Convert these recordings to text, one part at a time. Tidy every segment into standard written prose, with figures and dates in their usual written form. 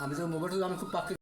আমি তো মোবাইলটা আমি খুব পাখি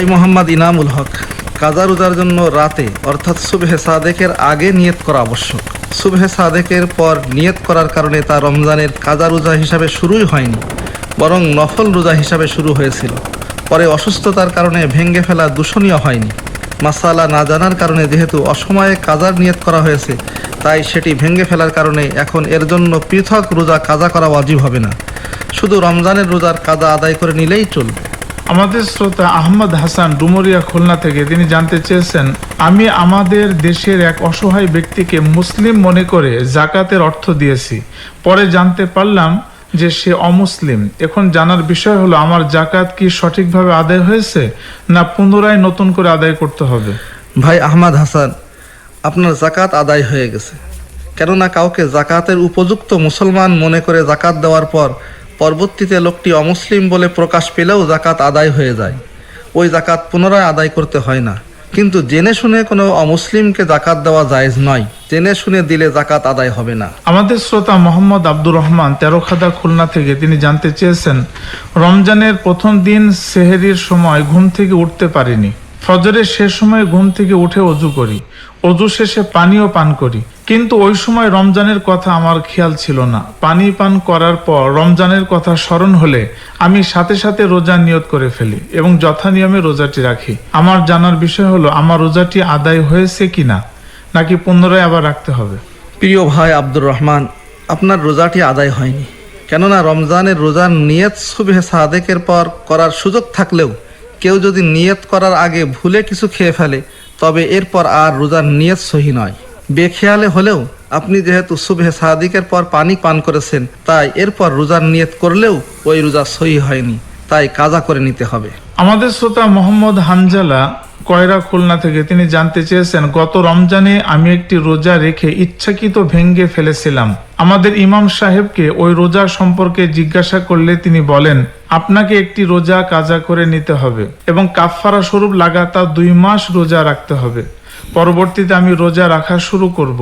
এই মোহাম্মদ ইনামুল হক, কাজা রোজার জন্য রাতে অর্থাৎ সুবহে সাদেকের আগে নিয়ত করা আবশ্যক। সুবহে সাদেকের পর নিয়ত করার কারণে তা রমজানের কাজা রোজা হিসাবে শুরুই হয়নি, বরং নফল রোজা হিসাবে শুরু হয়েছিল। পরে অসুস্থতার কারণে ভেঙ্গে ফেলা দূষণীয় হয়নি। মাসালা না জানার কারণে যেহেতু অসময়ে কাজার নিয়ত করা হয়েছে, তাই সেটি ভেঙ্গে ফেলার কারণে এখন এর জন্য পৃথক রোজা কাজা করা ওয়াজিব হবে না, শুধু রমজানের রোজার কাজা আদায় করে নিলেই চলবে। আমাদের শ্রোতা আহমদ হাসান ডুমুরিয়া খুলনা থেকে তিনি জানতে চেয়েছেন, আমি আমাদের দেশের এক অসহায় ব্যক্তিকে মুসলিম মনে করে জাকাতের অর্থ দিয়েছি, পরে জানতে পারলাম যে সে অমুসলিম। এখন জানার বিষয় হলো, আমার জাকাত কি সঠিকভাবে আদায় হয়েছে না পুনরায় নতুন করে আদায় করতে হবে? ভাই আহমদ হাসান, আপনার জাকাত আদায় হয়ে গেছে। কেননা কাউকে জাকাতের উপযুক্ত মুসলমান মনে করে জাকাত দেওয়ার পর পরবর্তীতে লোকটি অমুসলিম বলে প্রকাশ পেলেও জাকাত আদায় হয়ে যায়। ওই জাকাত পুনরায় আদায় করতে হয় না। কিন্তু জেনে শুনে কোনো অমুসলিমকে জাকাত দেওয়া জায়েজ নয়, জেনে শুনে দিলে জাকাত আদায় হবে না। আমাদের শ্রোতা মোহাম্মদ আব্দুর রহমান তেরোখাদা খুলনা থেকে তিনি জানতে চেয়েছেন, রমজানের প্রথম দিন সেহেরির সময় ঘুম থেকে উঠতে পারিনি। ফজরের শেষ সময় ঘুম থেকে উঠে অজু করি, অজু শেষে পানিও পান করি, কিন্তু ওই সময় রমজানের কথা আমার খেয়াল ছিল না। পানি পান করার পর রমজানের কথা স্মরণ হলে আমি সাথে সাথে রোজা নিয়ত করে ফেলি এবং যথানিয়মে রোজাটি রাখি। আমার জানার বিষয় হলো, আমার রোজাটি আদায় হয়েছে কিনা, নাকি পুনরায় আবার রাখতে হবে? প্রিয় ভাই আব্দুর রহমান, আপনার রোজাটি আদায় হয়নি। কেননা রমজানের রোজার নিয়ত সুবহে সাদেকের পর করার সুযোগ থাকলেও কেউ যদি নিয়ত করার আগে ভুলে কিছু খেয়ে ফেলে, তবে এরপর আর রোজার নিয়ত সহি নয়। বেখেয়ালে হলেও আপনি যেহেতু সুবহে সাদিকের পর পানি পান করেছেন, তাই এরপর রোজার নিয়ত করলেও ওই রোজা সহি হয়নি, তাই কাজা করে নিতে হবে। আমাদের শ্রোতা মোহাম্মদ হানজালা কয়রা খুলনা থেকে তিনি জানতে চেয়েছেন, গত রমজানে আমি একটি রোজা রেখে ইচ্ছাকৃত ভেঙ্গে ফেলেছিলাম। আমাদের ইমাম সাহেবকে ওই রোজা সম্পর্কে জিজ্ঞাসা করলে তিনি বলেন, আপনাকে একটি রোজা কাজা করে নিতে হবে এবং কাফফারা স্বরূপ লাগাতার 2 মাস রোজা রাখতে হবে। পরবর্তীতে আমি রোজা রাখা শুরু করব।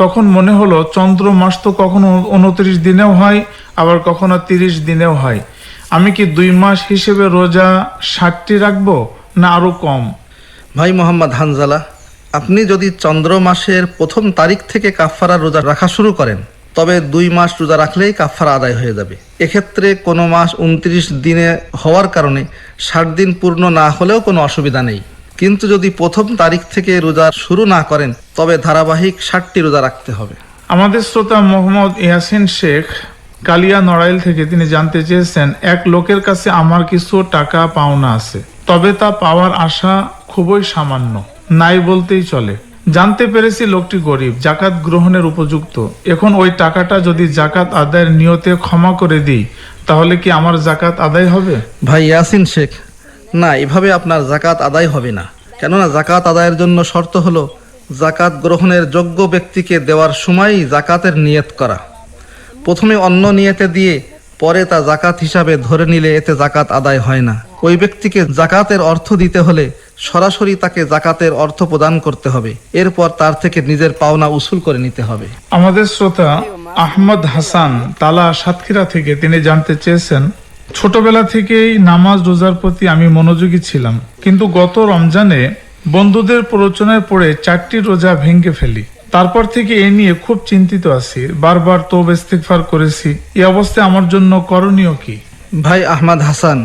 তখন মনে হলো, চন্দ্র মাস তো কখনো 29 দিনেও হয়, আবার কখনো 30 দিনেও হয়। আমি কি 2 মাস হিসেবে রোজা 60টি রাখবো না আরো কম? ভাই মোহাম্মদ হানজালা, আপনি যদি চন্দ্র মাসের প্রথম তারিখ থেকে কাফফারা রোজা রাখা শুরু করেন, তবে 2 মাস রোজা রাখলেই কাফফারা আদায় হয়ে যাবে। এক্ষেত্রে কোনো মাস 29 দিনে হওয়ার কারণে 60 দিন পূর্ণ না হলেও কোনো অসুবিধা নেই। কিন্তু যদি প্রথম তারিখ থেকে রোজা শুরু না করেন, তবে ধারাবাহিক 60টি রোজা রাখতে হবে। আমাদের শ্রোতা মোহাম্মদ ইয়াসিন শেখ কালিয়া নড়াইল থেকে তিনি জানতে চেয়েছেন, এক লোকের কাছে আমার কিছু টাকা পাওনা আছে, তবে তা পাওয়ার আশা খুবই সামান্য, নাই বলতেই চলে। জানতে পেরেছি লোকটি গরিব, জাকাত গ্রহণের উপযুক্ত। এখন ওই টাকাটা যদি জাকাত আদায়ের নিয়তে ক্ষমা করে দিই, তাহলে কি আমার জাকাত আদায় হবে? ভাই ইয়াসিন শেখ, না, এভাবে আপনার জাকাত আদায় হবে না। কেননা জাকাত আদায়ের জন্য শর্ত হলো জাকাত গ্রহণের যোগ্য ব্যক্তিকে দেওয়ার সময়ই জাকাতের নিয়ত করা। প্রথমে অন্য নিয়তে দিয়ে পরে তা জাকাত হিসাবে ধরে নিলে এতে জাকাত আদায় হয় না। ওই ব্যক্তিকে জাকাতের অর্থ দিতে হলে সরাসরি তাকে জাকাতের অর্থ প্রদান করতে হবে, এরপর তার থেকে নিজের পাওনা উসুল করে নিতে হবে। আমাদের শ্রোতা আহমদ হাসান তালা সাতক্ষীরা থেকে তিনি জানতে চেয়েছেন, ছোটবেলা থেকেই নামাজ রোজার প্রতি আমি মনোযোগী ছিলাম, কিন্তু গত রমজানে বন্ধুদের প্ররোচনায় পড়ে 4টি রোজা ভেঙে ফেলি। তারপর থেকে এ নিয়ে খুব চিন্তিত আছি, বারবার তওবা ইস্তিগফার করেছি। এই অবস্থায় আমার জন্য করণীয় কি? ভাই আহমদ হাসান,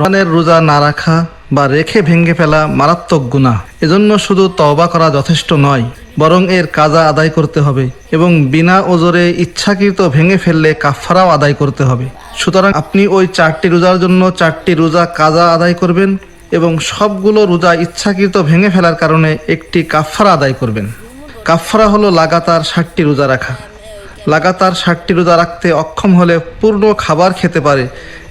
রমজানের রোজা না রাখা বা রেখে ভেঙে ফেলা মারাত্মক গুনাহ। এজন্য শুধু তওবা করা যথেষ্ট নয়, বরং এর কাজা আদায় করতে হবে এবং বিনা ওজরে ইচ্ছাকৃত ভেঙে ফেললে কাফফারাও আদায় করতে হবে। সুতরাং আপনি ওই 4টি রোজার জন্য 4টি রোজা কাজা আদায় করবেন এবং সবগুলো রোজা ইচ্ছাকৃত ভেঙে ফেলার কারণে একটি কাফফারা আদায় করবেন। কাফফারা হলো লাগাতার 60টি রোজা রাখা। লাগাতার 60টি রোজা রাখতে অক্ষম হলে পূর্ণ খাবার খেতে পারে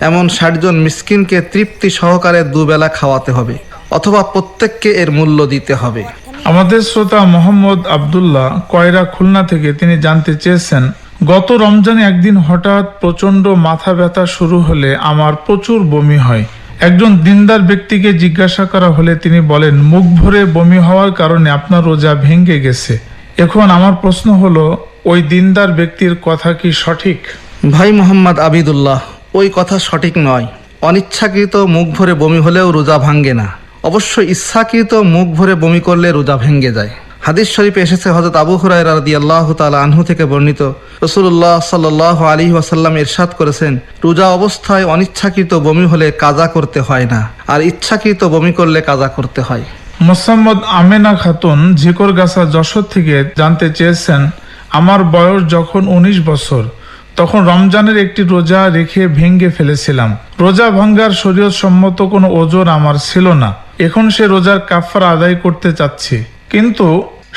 এমন 60 জন মিসকিনকে তৃপ্তি সহকারে দুবেলা খাওয়াতে হবে, অথবা প্রত্যেককে এর মূল্য দিতে হবে। আমাদের শ্রোতা মোহাম্মদ আব্দুল্লাহ কয়রা খুলনা থেকে তিনি জানতে চেয়েছেন, গত রমজানে একদিন হঠাৎ প্রচন্ড মাথা ব্যথা শুরু হলে আমার প্রচুর বমি হয়। একজন দিনদার ব্যক্তিকে জিজ্ঞাসা করা হলে তিনি বলেন, মুখ ভরে বমি হওয়ার কারণে আপনার রোজা ভেঙে গেছে। এখন আমার প্রশ্ন হলো, ওই দিনদার ব্যক্তির কথা কি সঠিক? ভাই মোহাম্মদ আবিদুল্লাহ, ওই কথা সঠিক নয়। অনিচ্ছাকৃত মুখ ভরে বমি হলেও রোজা ভাঙ্গে না। অবশ্য ইচ্ছাকৃত মুখ ভরে বমি করলে রোজা ভেঙে যায়। হাদিস শরীফে এসেছে, হযরত আবু হুরায়রা রাদিয়াল্লাহু তাআলা আনহু থেকে বর্ণিত, রাসূলুল্লাহ সাল্লাল্লাহু আলাইহি ওয়াসাল্লাম ইরশাদ করেছেন, রোজা অবস্থায় অনিচ্ছাকৃত বমি হলে কাজা করতে হয় না, আর ইচ্ছাকৃত বমি করলে কাজা করতে হয়। মোসাম্মদ আমেনা খাতুন ঝিকরগাছা যশোর থেকে জানতে চেয়েছেন, আমার বয়স যখন 19 বছর, তখন রমজানের একটি রোজা রেখে ভেঙে ফেলেছিলাম। রোজা ভাঙ্গার শরীয়ত সম্মত কোনো ওজর আমার ছিল না। এখন সে রোজার কাফারা আদায় করতে চাচ্ছি, কিন্তু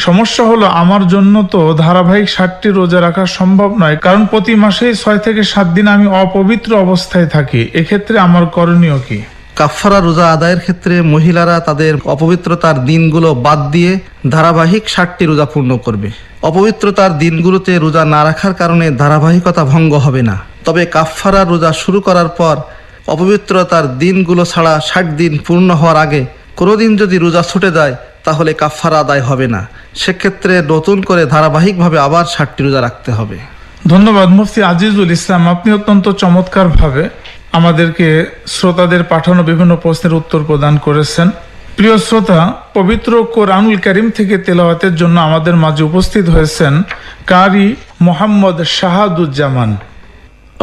সমস্যা হলো আমার জন্য তো ধারাবাহিক 60টি রোজা রাখা সম্ভব নয়, কারণ প্রতি মাসেই 6 থেকে 7 দিন আমি অপবিত্র অবস্থায় থাকি। এক্ষেত্রে আমার করণীয় কি? কাফফারা রোজা আদায়ের ক্ষেত্রে মহিলারা তাদের অপবিত্রতার দিনগুলো বাদ দিয়ে ধারাবাহিক 60টি রোজা পূর্ণ করবে। অপবিত্রতার দিনগুলোতে রোজা না রাখার কারণে ধারাবাহিকতা ভঙ্গ হবে না। তবে কাফফারা রোজা শুরু করার পর অপবিত্রতার দিনগুলো ছাড়া 60 দিন পূর্ণ হওয়ার আগে কোনো দিন যদি রোজা ছুটে যায় তাহলে কাফফারা আদায় হবে না। সেক্ষেত্রে নতুন করে ধারাবাহিকভাবে আবার 60টি রোজা রাখতে হবে। ধন্যবাদ মুফতি আজিজুল ইসলাম, আপনি অত্যন্ত চমৎকারভাবে আমাদেরকে শ্রোতাদের পাঠানো বিভিন্ন প্রশ্নের উত্তর প্রদান করেছেন। প্রিয় শ্রোতা, পবিত্র কোরআনুল কারীম থেকে তেলাওয়াতের জন্য আমাদের মাঝে উপস্থিত হয়েছেন কারি মোহাম্মদ শাহাদুজ্জামান।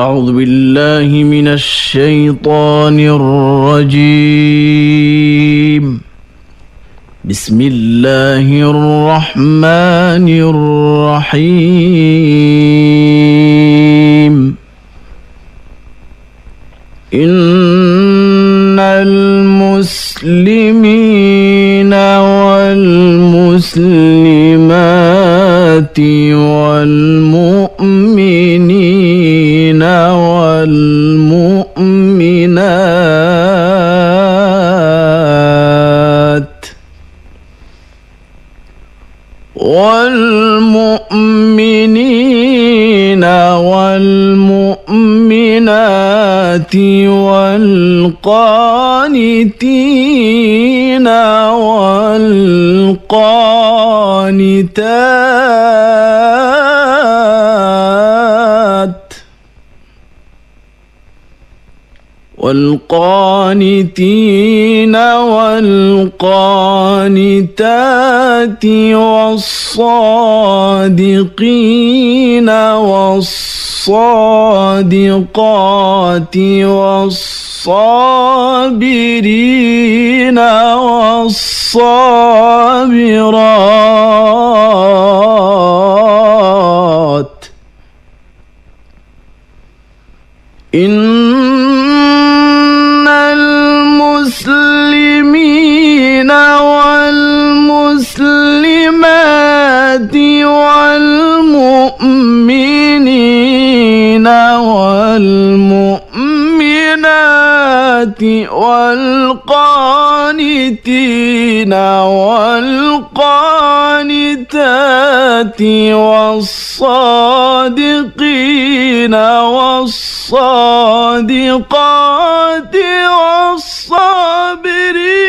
أعوذ بالله من الشيطان الرجيم. بسم الله الرحمن الرحيم. إن المسلمين والمسلمات والمؤمنين والمؤمنات والقانتين والقانتين والقانتات والصادقين والصادقات والصابرين والصابرات. إن المسلمين والمسلمات والمؤمنين والمؤمنات والقانتين والقانتات والصادقين والصادقات والصابرين